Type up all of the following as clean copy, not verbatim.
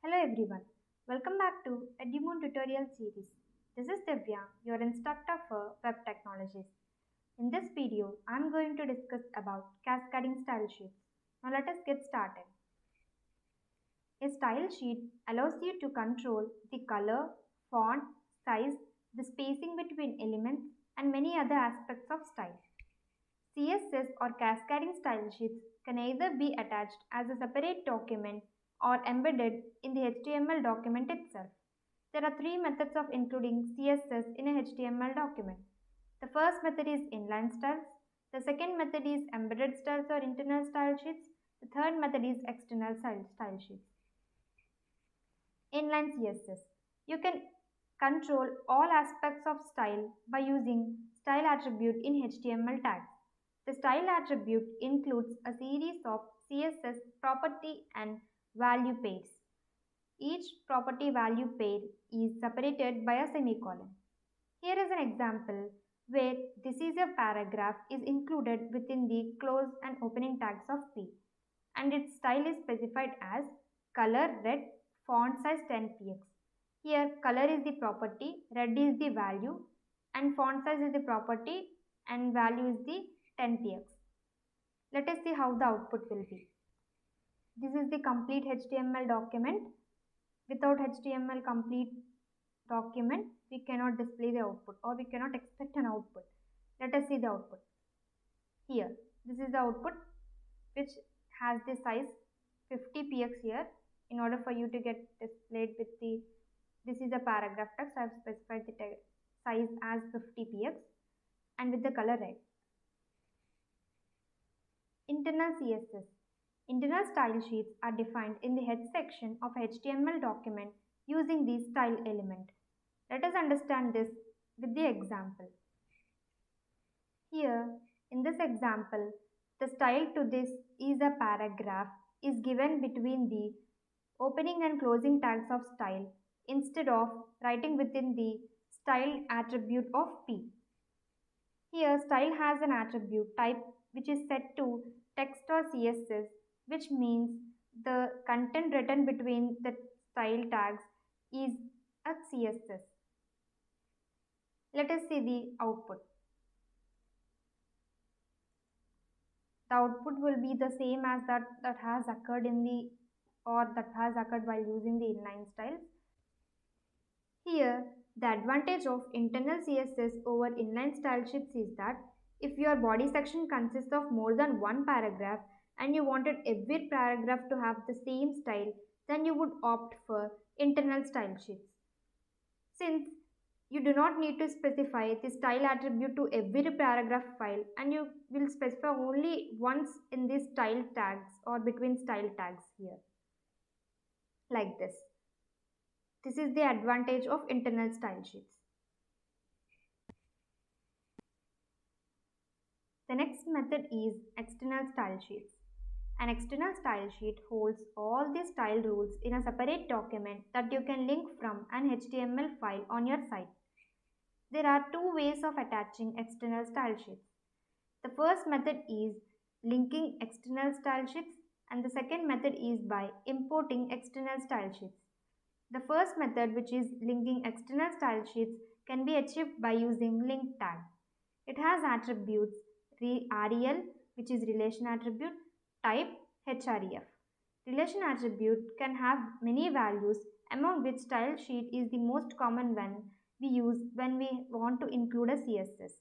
Hello everyone, welcome back to EduMoon tutorial series. This is Divya, your instructor for Web Technologies. In this video, I am going to discuss about cascading style sheets. Now let us get started. A style sheet allows you to control the color, font, size, the spacing between elements, and many other aspects of style. CSS or cascading style sheets can either be attached as a separate document or embedded in the HTML document itself. There are three methods of including CSS in a HTML document. The first method is inline styles. The second method is embedded styles or internal style sheets. The third method is external style sheets. Inline CSS. You can control all aspects of style by using style attribute in HTML tags. The style attribute includes a series of CSS property and value pairs. Each property value pair is separated by a semicolon. Here is an example where this is a paragraph is included within the close and opening tags of P, and its style is specified as color red, font size 10px. Here color is the property, red is the value, and font size is the property and value is the 10px. Let us see how the output will be. This is the complete HTML document. Without HTML complete document, we cannot display the output or we cannot expect an output. Let us see the output. Here, this is the output which has the size 50px here. In order for you to get displayed with the, this is a paragraph text, I have specified the size as 50px and with the color red. Internal CSS. Internal style sheets are defined in the head section of a HTML document using the style element. Let us understand this with the example. Here, in this example, the style to this is a paragraph is given between the opening and closing tags of style instead of writing within the style attribute of P. Here, style has an attribute type which is set to text or CSS, which means the content written between the style tags is a CSS. Let us see the output. The output will be the same as that has occurred in the that has occurred while using the inline styles. Here, the advantage of internal CSS over inline style sheets is that if your body section consists of more than one paragraph and you wanted every paragraph to have the same style, then you would opt for internal style sheets. Since you do not need to specify the style attribute to every paragraph file and you will specify only once in these style tags or between style tags here. Like this. This is the advantage of internal style sheets. The next method is external style sheets. An external style sheet holds all the style rules in a separate document that you can link from an HTML file on your site. There are two ways of attaching external style sheets. The first method is linking external style sheets and the second method is by importing external style sheets. The first method, which is linking external style sheets, can be achieved by using link tag. It has attributes rel, which is relation attribute, type href. Relation attribute can have many values, among which style sheet is the most common one we use when we want to include a CSS.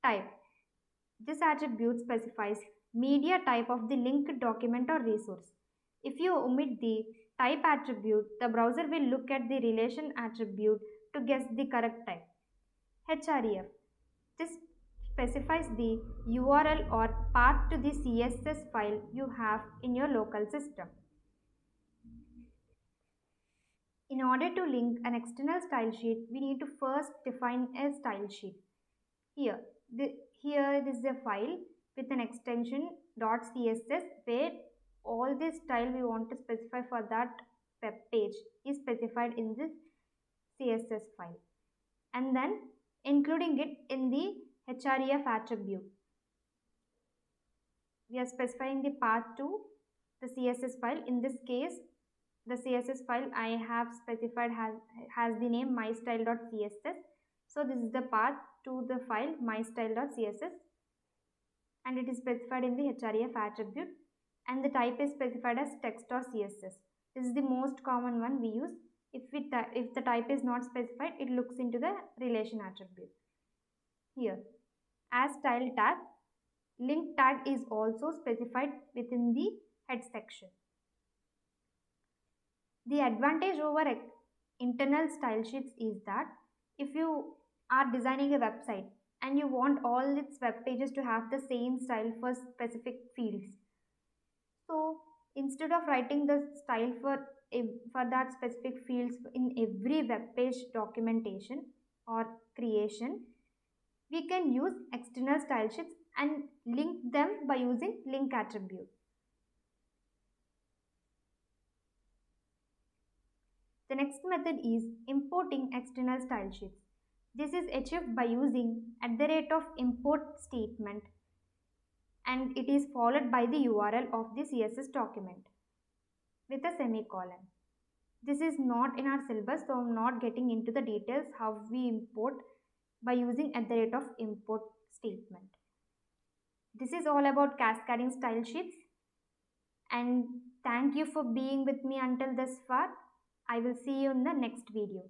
Type. This attribute specifies media type of the linked document or resource. If you omit the type attribute, the browser will look at the relation attribute to guess the correct type. href. This specifies the URL or path to the CSS file you have in your local system. In order to link an external style sheet, we need to first define a style sheet. Here this is a file with an extension .css where all the style we want to specify for that web page is specified in this CSS file, and then including it in the href attribute. We are specifying the path to the CSS file. In this case, The CSS file I have specified has the name mystyle.css. So this is the path to the file mystyle.css, and it is specified in the href attribute, and the type is specified as text or CSS. This is the most common one we use. If the type is not specified, it looks into the relation attribute. Here, as style tag, link tag is also specified within the head section. The advantage over internal style sheets is that if you are designing a website and you want all its web pages to have the same style for specific fields, so instead of writing the style for that specific fields in every web page documentation or creation, we can use external style sheets and link them by using link attribute. The next method is importing external style sheets. This is achieved by using @import statement, and it is followed by the URL of the CSS document with a semicolon. This is not in our syllabus, so I'm not getting into the details how we import by using @import statement. This is all about cascading style sheets, and thank you for being with me until this far. I will see you in the next video.